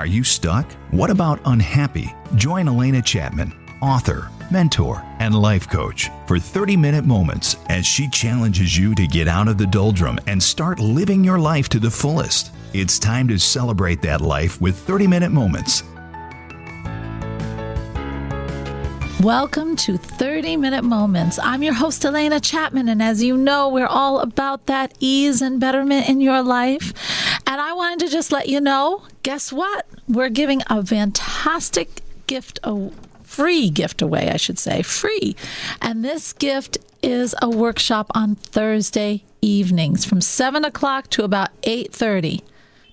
Are you stuck? What about unhappy? Join Alena Chapman, author, mentor, and life coach for 30-minute moments as she challenges you to get out of the doldrum and start living your life to the fullest. It's time to celebrate that life with 30-minute moments. Welcome to 30-Minute Moments. I'm your host, Alena Chapman, and as you know, we're all about that ease and betterment in your life. And I wanted to just let you know, guess what? We're giving a fantastic gift, a free gift away, I should say, free. And this gift is a workshop on Thursday evenings from 7 o'clock to about 8:30.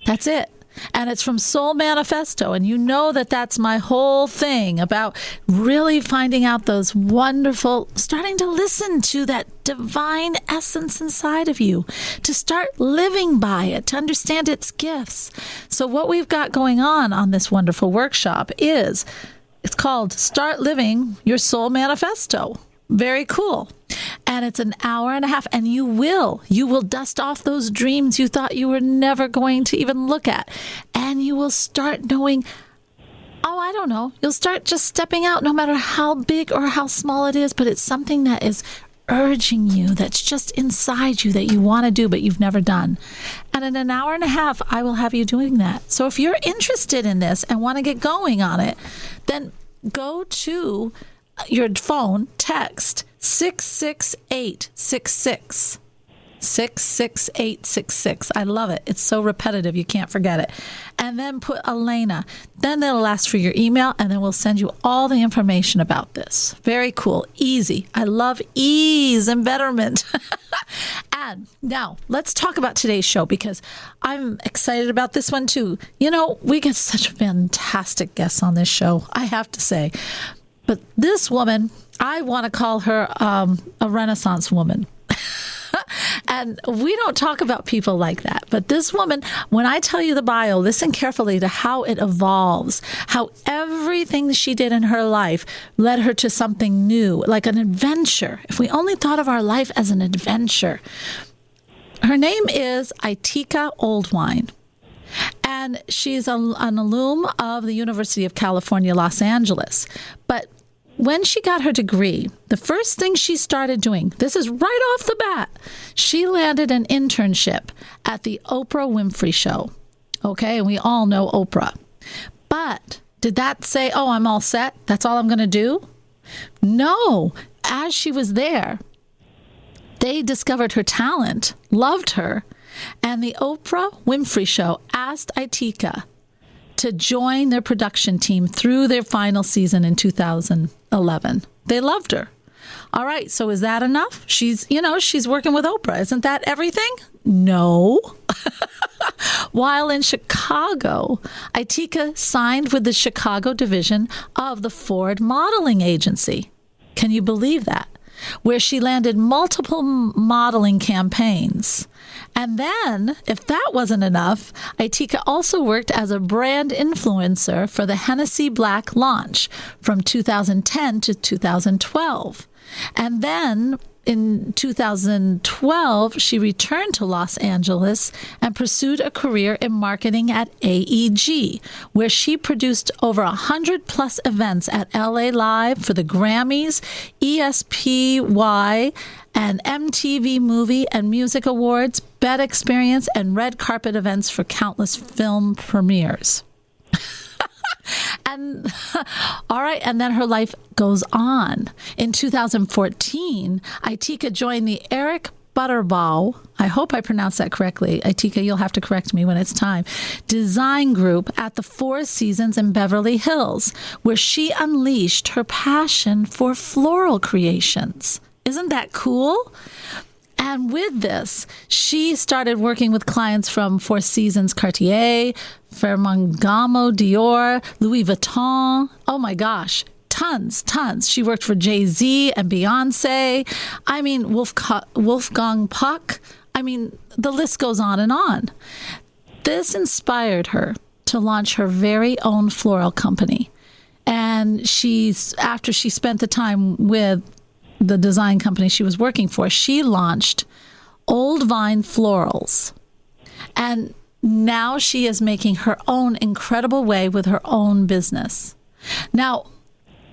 That's it. And it's from Soul Manifesto. And you know that that's my whole thing about really finding out those wonderful, starting to listen to that divine essence inside of you, to start living by it, to understand its gifts. So what we've got going on this wonderful workshop is, it's called Start Living Your Soul Manifesto. Very cool. And it's an hour and a half, and you will dust off those dreams you thought you were never going to even look at. And you will start knowing, I don't know, you'll start just stepping out no matter how big or how small it is, but it's something that is urging you, that's just inside you that you want to do, but you've never done. And in an hour and a half, I will have you doing that. So if you're interested in this and want to get going on it, then go to your phone, text 66866. 66866. I love it. It's so repetitive, you can't forget it. And then put Alena. Then it'll ask for your email, and then we'll send you all the information about this. Very cool. Easy. I love ease and betterment. And now let's talk about today's show, because I'm excited about this one too. You know, we get such fantastic guests on this show, I have to say. But this woman, I want to call her a Renaissance woman. And we don't talk about people like that. But this woman, when I tell you the bio, listen carefully to how it evolves, how everything she did in her life led her to something new, like an adventure. If we only thought of our life as an adventure. Her name is Itika Oldwine. And she's an alum of the University of California, Los Angeles. But when she got her degree, the first thing she started doing, this is right off the bat, she landed an internship at the Oprah Winfrey Show. Okay, and we all know Oprah. But did that say, I'm all set? That's all I'm going to do? No. As she was there, they discovered her talent, loved her, and the Oprah Winfrey Show asked Itika to join their production team through their final season in 2011. They loved her. All right, so is that enough? She's working with Oprah. Isn't that everything? No. While in Chicago, Itika signed with the Chicago division of the Ford Modeling Agency. Can you believe that? Where she landed multiple modeling campaigns. And then, if that wasn't enough, Itika also worked as a brand influencer for the Hennessy Black launch from 2010 to 2012. And then in 2012, she returned to Los Angeles and pursued a career in marketing at AEG, where she produced over 100 plus events at LA Live for the Grammys, ESPY, and MTV Movie and Music Awards, BET Experience, and red carpet events for countless film premieres. And all right, and then her life goes on. In 2014, Itika joined the Eric Butterbaugh, I hope I pronounced that correctly. Itika, you'll have to correct me when it's time. Design group at the Four Seasons in Beverly Hills, where she unleashed her passion for floral creations. Isn't that cool? And with this, she started working with clients from Four Seasons Cartier, Ferragamo, Dior, Louis Vuitton. Oh my gosh, tons. She worked for Jay-Z and Beyonce. I mean, Wolfgang Puck. I mean, the list goes on and on. This inspired her to launch her very own floral company. And after she spent the time with the design company she was working for, she launched Old Vine Florals. And now she is making her own incredible way with her own business. Now,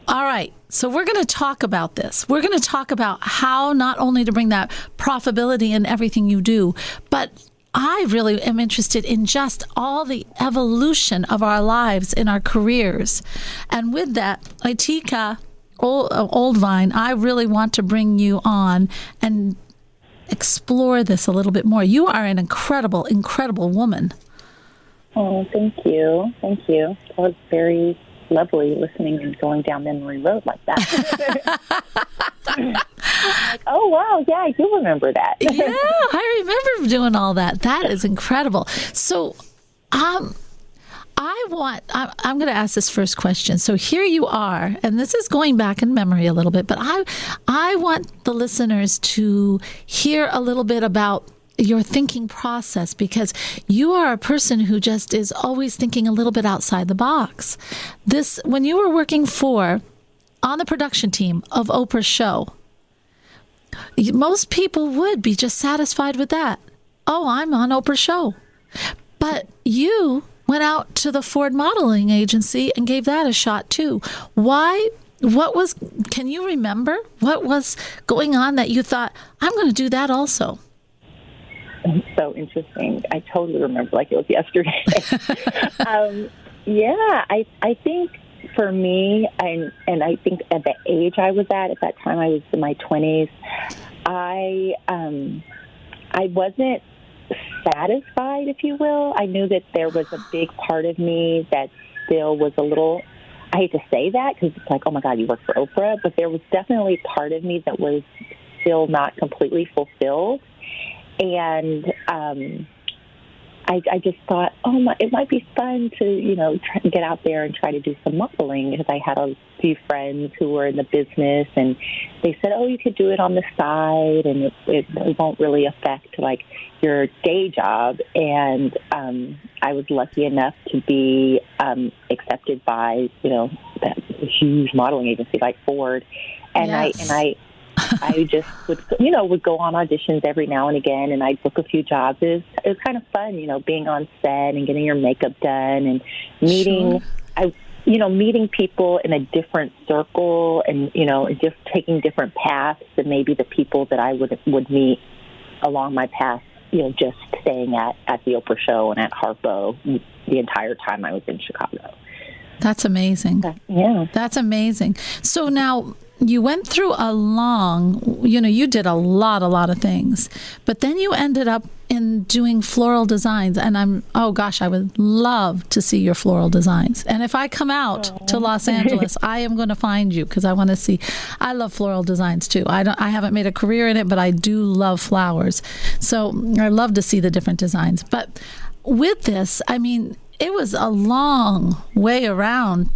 all right, so we're going to talk about this. We're going to talk about how not only to bring that profitability in everything you do, but I really am interested in just all the evolution of our lives in our careers. And with that, Aitika Oldvine, I really want to bring you on and explore this a little bit more. You are an incredible, incredible woman. Oh, thank you. Thank you. That was very lovely listening and going down memory road like that. Like, oh, wow. Yeah, I do remember that. Yeah, I remember doing all that. That is incredible. So I'm going to ask this first question. So here you are, and this is going back in memory a little bit, but I want the listeners to hear a little bit about your thinking process, because you are a person who just is always thinking a little bit outside the box. When you were working on the production team of Oprah's show, most people would be just satisfied with that. Oh, I'm on Oprah's show. But you went out to the Ford modeling agency and gave that a shot too. Why? Can you remember what was going on that you thought, I'm going to do that also? So interesting. I totally remember like it was yesterday. I think for me, and I think at the age I was at that time, I was in my 20s, I wasn't satisfied, if you will. I knew that there was a big part of me that still was a little, I hate to say that because it's like, oh my God, you work for Oprah, but there was definitely part of me that was still not completely fulfilled. And I just thought, it might be fun to, try to get out there and try to do some modeling, because I had a few friends who were in the business, and they said, oh, you could do it on the side, and it won't really affect, like, your day job. And I was lucky enough to be accepted by, that huge modeling agency like Ford. And yes. I just would go on auditions every now and again, and I'd book a few jobs. It was kind of fun, being on set and getting your makeup done and meeting, meeting people in a different circle, and, just taking different paths than maybe the people that I would meet along my path, just staying at the Oprah show and at Harpo the entire time I was in Chicago. That's amazing. Yeah. That's amazing. So now, you went through you did a lot of things, but then you ended up in doing floral designs, and I would love to see your floral designs. And if I come out to Los Angeles, I am going to find you, because I want to see. I love floral designs too. I haven't made a career in it, but I do love flowers. So I love to see the different designs. But with this, it was a long way around,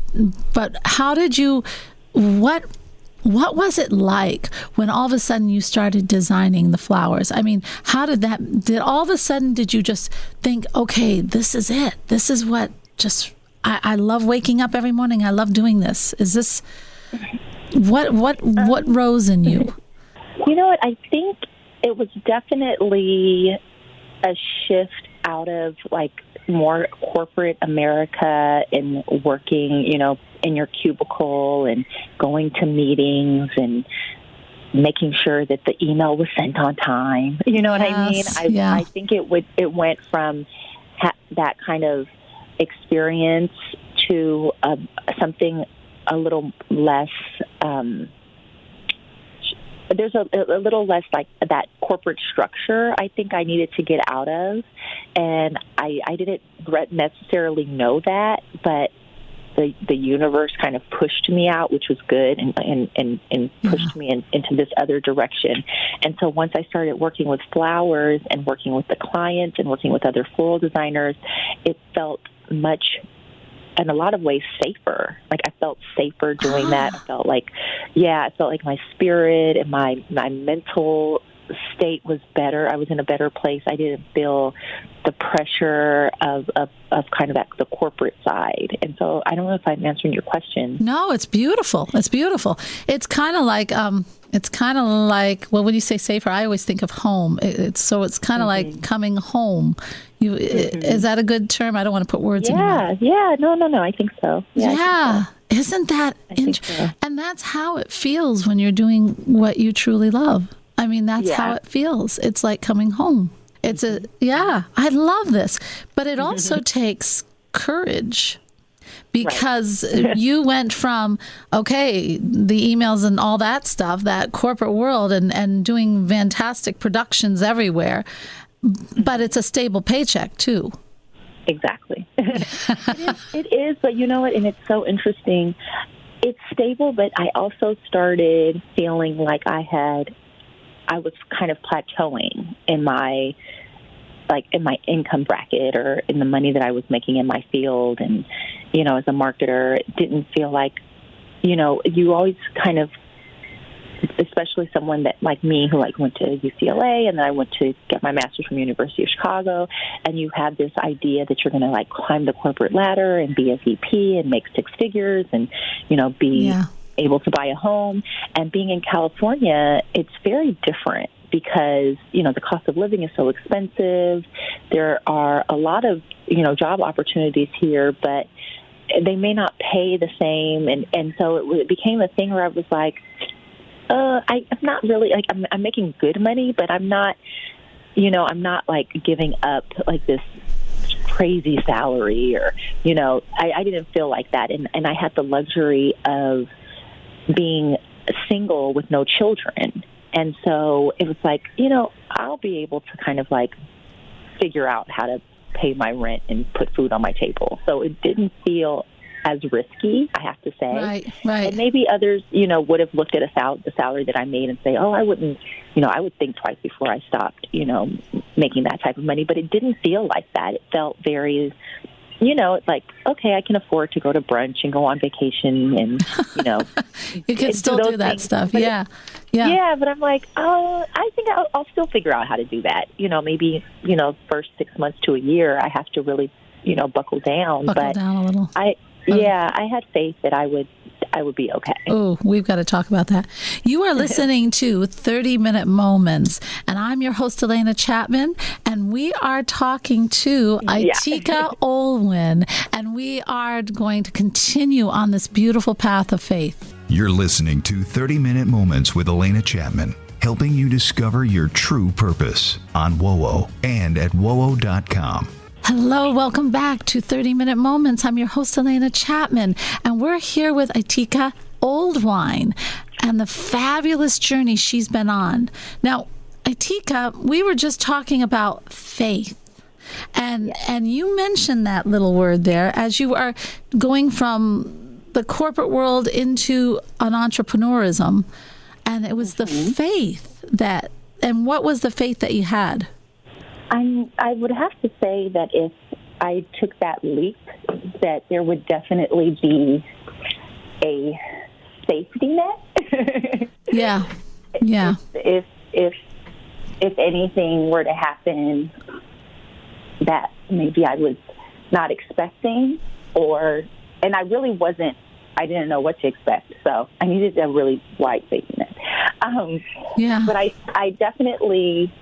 but what was it like when all of a sudden you started designing the flowers? How did all of a sudden, did you just think, okay, this is it. This is what I love waking up every morning. I love doing this. Is this, what rose in you? You know what? I think it was definitely a shift out of like more corporate America and working, in your cubicle and going to meetings and making sure that the email was sent on time. You know what I mean? I think it went from that kind of experience to something a little less, there's a little less like that corporate structure I think I needed to get out of. And I didn't necessarily know that, but the universe kind of pushed me out, which was good, and pushed me into this other direction. And so once I started working with flowers and working with the clients and working with other floral designers, it felt much, in a lot of ways, safer. Like I felt safer doing that. I felt like my spirit and my mental state was better. I was in a better place. I didn't feel the pressure of kind of the corporate side. And so I don't know if I'm answering your question. No, it's beautiful. It's beautiful. It's kind of like, well, when you say safer, I always think of home. It's kind of like coming home, Is that a good term? I don't want to put words in your mouth. Yeah. No. I think so. Yeah. Isn't that so. And that's how it feels when you're doing what you truly love. I mean, that's how it feels. It's like coming home. I love this. But it also takes courage. Because you went from, the emails and all that stuff, that corporate world, and doing fantastic productions everywhere, but it's a stable paycheck, too. Exactly. It is, but you know what? And it's so interesting. It's stable, but I also started feeling like I was kind of plateauing in my income bracket or in the money that I was making in my field. And, as a marketer, it didn't feel like, you always kind of, especially someone that like me who went to UCLA and then I went to get my master's from University of Chicago, and you have this idea that you're going to climb the corporate ladder and be a VP and make six figures and, be able to buy a home. And being in California, it's very different because, the cost of living is so expensive. There are a lot of, job opportunities here, but they may not pay the same. And so it became a thing where I was like, I'm not really, I'm making good money, but I'm not, I'm not giving up this crazy salary or, I didn't feel like that. And I had the luxury of being single with no children. And so it was I'll be able to kind of figure out how to pay my rent and put food on my table. So it didn't feel as risky, I have to say. Right. And maybe others, would have looked at the salary that I made and say, I wouldn't, I would think twice before I stopped, making that type of money. But it didn't feel like that. It felt very, it's okay, I can afford to go to brunch and go on vacation and, you can still do that things. stuff. But Yeah, but I'm I think I'll still figure out how to do that. Maybe, first 6 months to a year, I have to really, buckle down. Buckle down a little. I had faith that I would be okay. Oh, we've got to talk about that. You are listening to 30-Minute Moments, and I'm your host, Alena Chapman, and we are talking to Itika Olwin, and we are going to continue on this beautiful path of faith. You're listening to 30-Minute Moments with Alena Chapman, helping you discover your true purpose on WOWO and at WOWO.com. Hello, welcome back to 30-Minute Moments. I'm your host, Alena Chapman, and we're here with Itika Olwin and the fabulous journey she's been on. Now, Itika, we were just talking about faith, and you mentioned that little word there as you are going from the corporate world into an entrepreneurism, and it was the faith and what was the faith that you had? I would have to say that if I took that leap, that there would definitely be a safety net. Yeah. If anything were to happen that maybe I was not expecting, and I really wasn't. I didn't know what to expect, so I needed a really wide safety net. But I definitely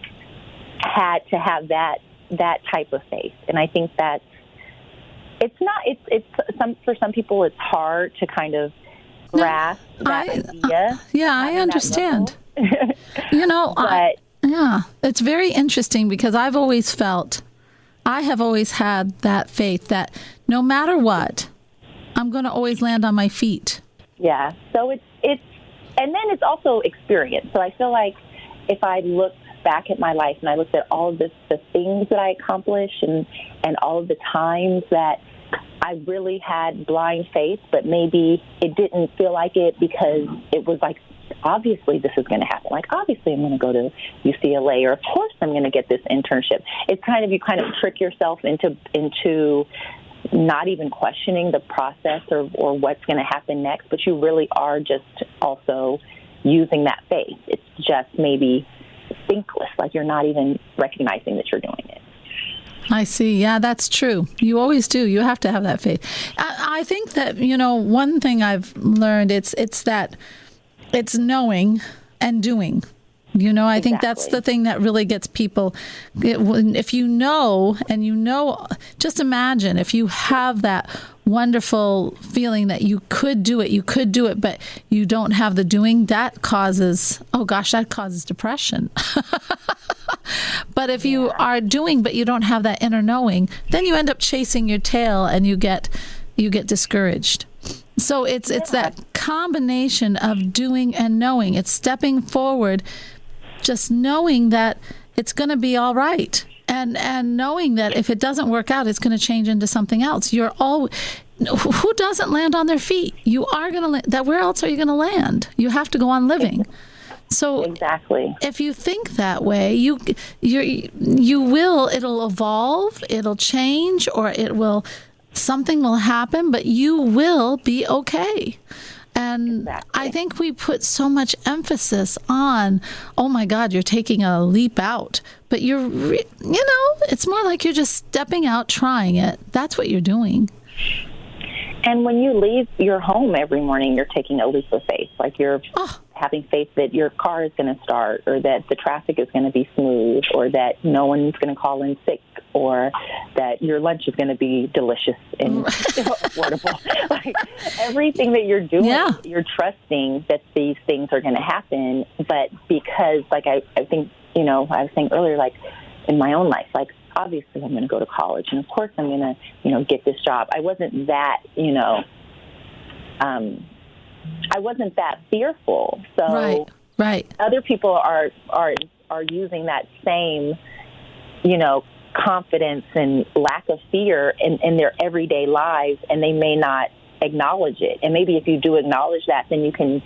had to have that type of faith, and I think that for some people it's hard to kind of grasp that idea. I understand. It's very interesting because I have always had that faith that no matter what, I'm going to always land on my feet. Yeah. So it's and then it's also experience. So I feel like if I look back at my life and I looked at all of the things that I accomplished and all of the times that I really had blind faith, but maybe it didn't feel like it because it was obviously this is going to happen. Obviously I'm going to go to UCLA, or of course I'm going to get this internship. It's you kind of trick yourself into not even questioning the process or what's going to happen next, but you really are just also using that faith. It's just maybe thinkless, you're not even recognizing that you're doing it. I see. Yeah, that's true. You always do. You have to have that faith. I think that, one thing I've learned, it's that it's knowing and doing. I think that's the thing that really gets people. If you know, just imagine if you have that wonderful feeling that you could do it, but you don't have the doing, that causes depression. But if you are doing, but you don't have that inner knowing, then you end up chasing your tail and you get discouraged. So it's that combination of doing and knowing. It's stepping forward, just knowing that it's going to be all right, and knowing that if it doesn't work out, it's going to change into something else. Who doesn't land on their feet? You are going to land. That where else are you going to land? You have to go on living. So exactly, if you think that way, you will. It'll evolve. It'll change, or something will happen, but you will be okay. And I think we put so much emphasis on, oh my God, you're taking a leap out. But it's more like you're just stepping out, trying it. That's what you're doing. And when you leave your home every morning, you're taking a leap of faith. Like you're having faith that your car is going to start, or that the traffic is going to be smooth, or that no one's going to call in sick, or that your lunch is going to be delicious and affordable. Like everything that you're doing, you're trusting that these things are going to happen. But because, like I think, I was saying earlier, like in my own life, like obviously I'm going to go to college, and of course I'm going to, get this job. I wasn't that, I wasn't that fearful. So right. Other people are using that same, confidence and lack of fear in their everyday lives, and they may not acknowledge it. And maybe if you do acknowledge that, then you can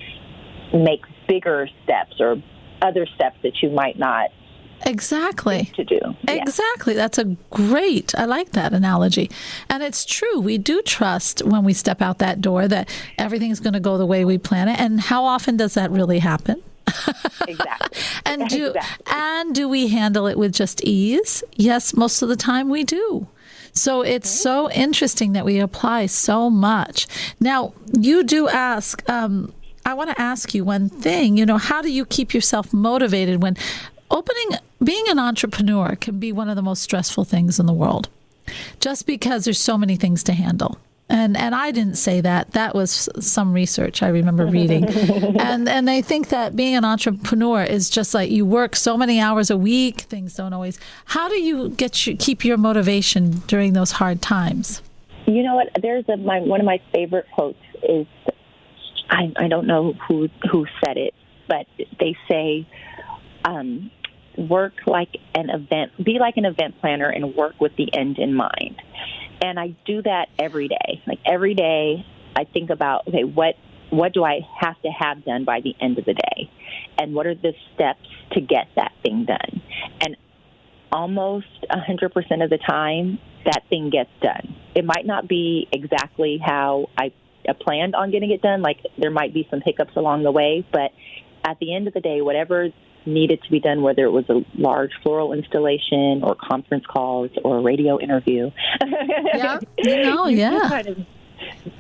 make bigger steps or other steps that you might not exactly to do. Exactly. That's I like that analogy. And it's true. We do trust when we step out that door that everything's going to go the way we plan it. And how often does that really happen? Exactly. And do we handle it with just ease? Yes, most of the time we do. So it's so interesting that we apply so much. Now, you do ask, I want to ask you one thing, how do you keep yourself motivated when being an entrepreneur can be one of the most stressful things in the world, just because there's so many things to handle. And I didn't say that. That was some research I remember reading. and they think that being an entrepreneur is just like you work so many hours a week, things don't always. How do you keep your motivation during those hard times? You know what? There's one of my favorite quotes is, I don't know who said it, but they say, work like an event, be like an event planner and work with the end in mind. And I do that every day. Like every day I think about, okay, what do I have to have done by the end of the day? And what are the steps to get that thing done? And almost 100% of the time that thing gets done. It might not be exactly how I planned on getting it done. Like there might be some hiccups along the way, but at the end of the day, whatever needed to be done, whether it was a large floral installation or conference calls or a radio interview. You kind of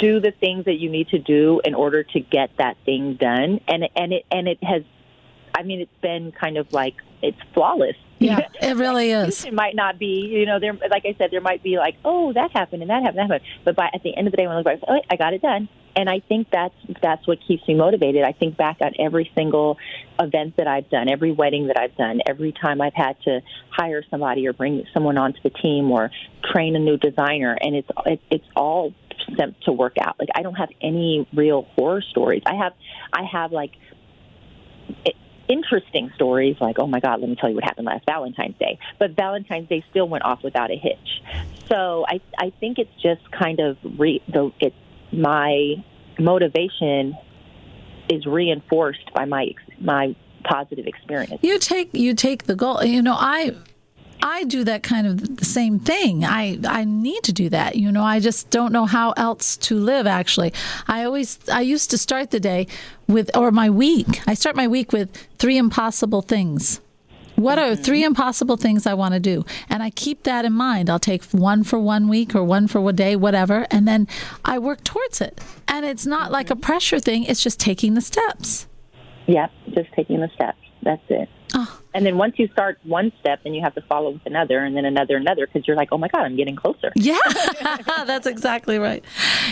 do the things that you need to do in order to get that thing done. And it has, it's been kind of like, it's flawless. Yeah, it really is. It might not be, there, like I said, there might be like, oh, that happened and that happened. But at the end of the day, when I look back, oh, I got it done. And I think that's what keeps me motivated. I think back on every single event that I've done, every wedding that I've done, every time I've had to hire somebody or bring someone onto the team or train a new designer, and it's all sent to work out. Like I don't have any real horror stories. I have like interesting stories like, oh my God, let me tell you what happened last Valentine's Day. But Valentine's Day still went off without a hitch. So I think it's just kind of my motivation is reinforced by my positive experience. You take the goal. I do that kind of the same thing. I need to do that. I just don't know how else to live, actually. I used to start the day my week. I start my week with 3 impossible things. What are 3 impossible things I want to do? And I keep that in mind. I'll take one for 1 week or one for 1 day, whatever, and then I work towards it. And it's not like a pressure thing. It's just taking the steps. Yep, just taking the steps. That's it. Oh. And then once you start one step, then you have to follow with another, and then another, because you're like, oh my God, I'm getting closer. Yeah, that's exactly right.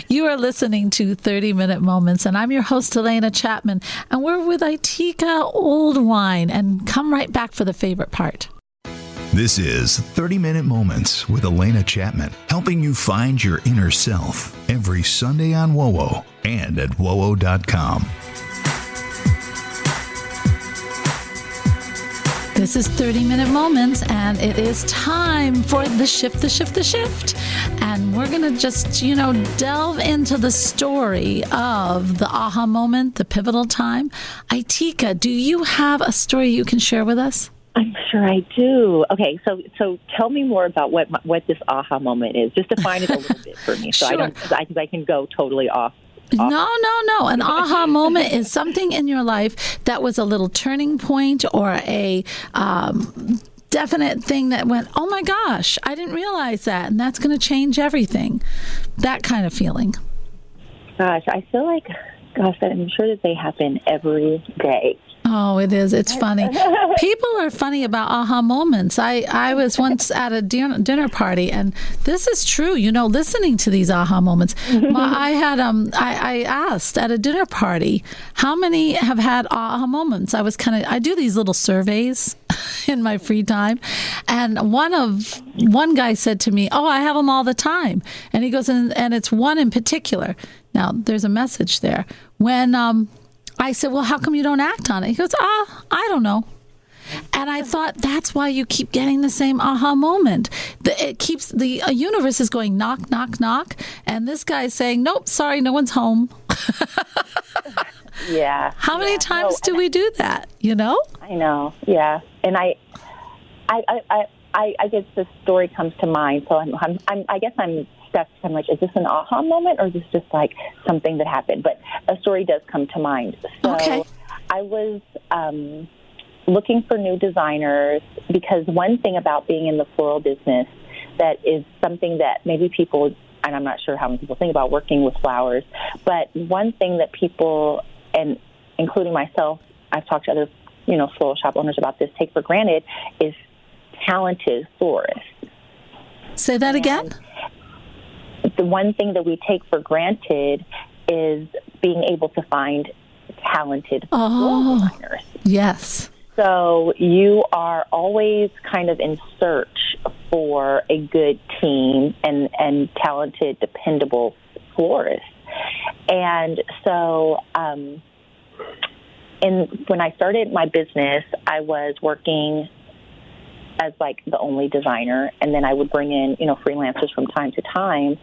You are listening to 30-Minute Moments, and I'm your host, Alena Chapman, and we're with Itika Oldwine, and come right back for the favorite part. This is 30-Minute Moments with Alena Chapman, helping you find your inner self every Sunday on WOWO and at WOWO.com. This is 30-Minute Moments, and it is time for the shift. And we're going to just, delve into the story of the aha moment, the pivotal time. Itika, do you have a story you can share with us? I'm sure I do. Okay, so tell me more about what this aha moment is. Just define it a little bit for me, so Sure. I can go totally off. No. An aha moment is something in your life that was a little turning point or a definite thing that went, oh my gosh, I didn't realize that, and that's going to change everything. That kind of feeling. Gosh, I feel like, I'm sure that they happen every day. Oh, it is. It's funny. People are funny about aha moments. I was once at a dinner party, and this is true. Listening to these aha moments. I asked at a dinner party, how many have had aha moments? I do these little surveys in my free time, and one guy said to me, "Oh, I have them all the time," and he goes, and it's one in particular. Now, there's a message there. When I said, well, how come you don't act on it? He goes, I don't know. And I thought, that's why you keep getting the same aha moment. It keeps the universe is going knock, knock, knock. And this guy's saying, nope, sorry, no one's home. Yeah. How many times do we do that? I know. Yeah. And I guess the story comes to mind. So I guess I'm stuck. I'm like, is this an aha moment, or is this just like something that happened? But a story does come to mind. So okay. I was looking for new designers, because one thing about being in the floral business that is something that maybe people, and I'm not sure how many people think about working with flowers, but one thing that people, and including myself, I've talked to other, floral shop owners about this, take for granted, is talented florists. Say that again? The one thing that we take for granted is being able to find talented floral designers. Yes. So you are always kind of in search for a good team and talented, dependable florists. And so when I started my business, I was working as like the only designer, and then I would bring in, freelancers from time to time.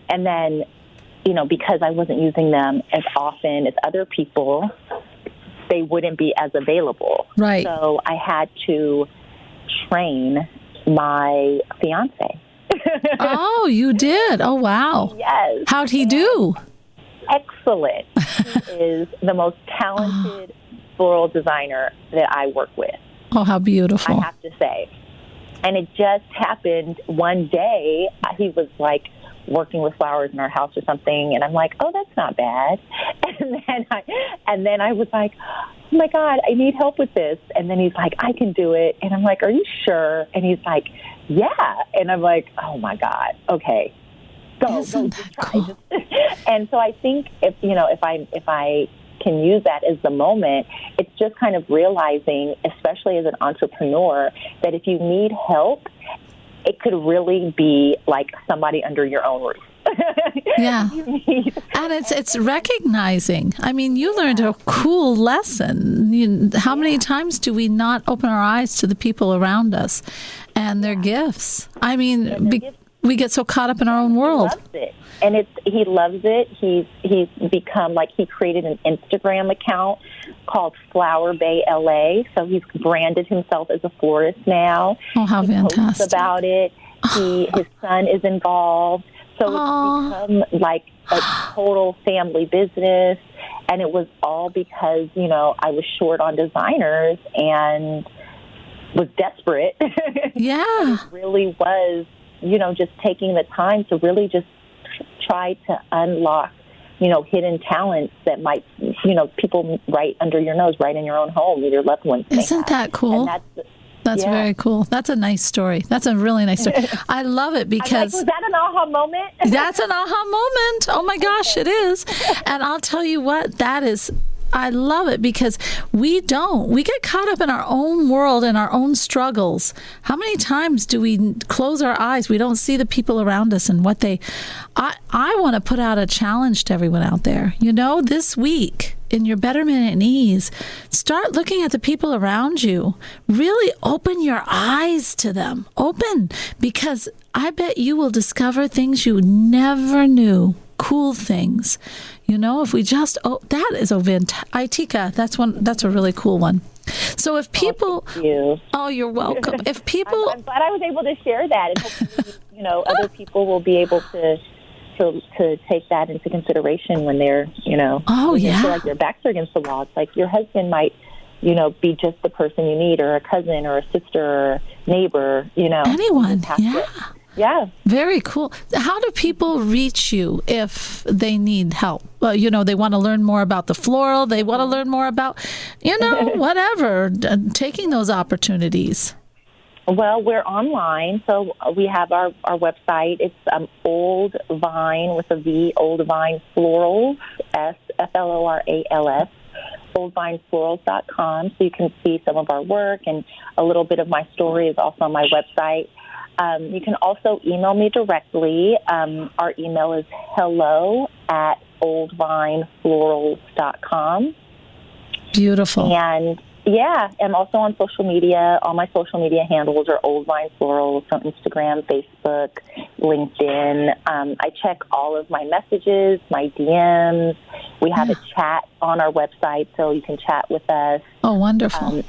And then, because I wasn't using them as often as other people, they wouldn't be as available. Right. So I had to train my fiance. Oh, you did? Oh, wow. Yes. How'd he do? Excellent. He is the most talented floral designer that I work with. Oh, how beautiful. I have to say. And it just happened one day. He was like working with flowers in our house or something, and I'm like, oh, that's not bad. And then I was like, oh my God, I need help with this. And then he's like, I can do it. And I'm like, are you sure? And he's like, yeah. And I'm like, oh my God, okay. Go, just try. Cool? And so I think if I can use that as the moment, it's just kind of realizing, especially as an entrepreneur, that if you need help, it could really be like somebody under your own roof. Yeah. And it's recognizing. I mean, you learned a cool lesson. How many times do we not open our eyes to the people around us and their gifts? I mean, we get so caught up in our own world. He loves it. And he loves it. He's become, like, he created an Instagram account called Flower Bay LA. So he's branded himself as a florist now. Oh, how fantastic. Posts about it. His son is involved. So it's become like a total family business. And it was all because, I was short on designers and was desperate. Yeah. It really was, just taking the time to really just try to unlock hidden talents that might, people right under your nose, right in your own home, your loved ones. Isn't that cool? That's very cool. That's a nice story. That's a really nice story. I love it because... was that an aha moment? That's an aha moment. Oh my gosh, it is. And I'll tell you what, I love it because we get caught up in our own world and our own struggles. How many times do we close our eyes? We don't see the people around us and what I want to put out a challenge to everyone out there. This week in your betterment and ease, start looking at the people around you. Really open your eyes to them. Open, because I bet you will discover things you never knew. Cool things. If we just, that is Itika, that's a really cool one. So if people, thank you. Oh, you're welcome. If people, I'm glad I was able to share that, and hopefully, other people will be able to take that into consideration when they're, when they feel like their backs are against the wall. It's like your husband might, be just the person you need, or a cousin, or a sister, or a neighbor, anyone. Yeah. Very cool. How do people reach you if they need help? Well, they want to learn more about the floral. They want to learn more about, whatever, taking those opportunities. Well, we're online, so we have our website. It's Old Vine with a V, Old Vine Florals, SFLORALS, oldvineflorals.com. So you can see some of our work, and a little bit of my story is also on my website. You can also email me directly. Our email is hello@oldvineflorals.com. Beautiful. And I'm also on social media. All my social media handles are Old Vine Florals on Instagram, Facebook, LinkedIn. I check all of my messages, my DMs. We have a chat on our website, so you can chat with us. Oh, wonderful.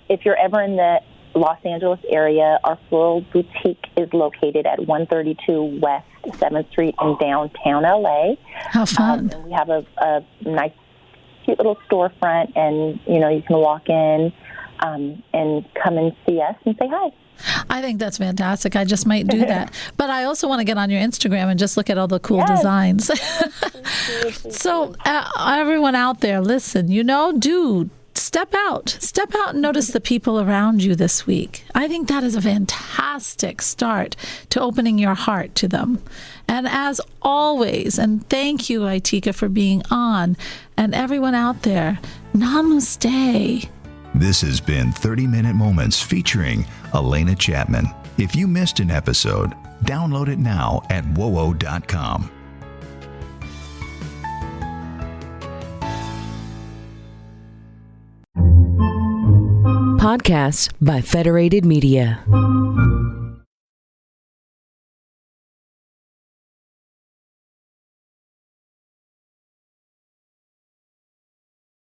If you're ever in the Los Angeles area, our floral boutique is located at 132 West 7th Street in downtown LA. How fun. And we have a nice, cute little storefront, and, you can walk in and come and see us and say hi. I think that's fantastic. I just might do that. But I also want to get on your Instagram and just look at all the cool designs. So everyone out there, listen, step out and notice the people around you this week. I think that is a fantastic start to opening your heart to them. And as always, and thank you, Itika, for being on, and everyone out there, namaste. This has been 30-Minute Moments featuring Alena Chapman. If you missed an episode, download it now at wowo.com. Podcasts by Federated Media.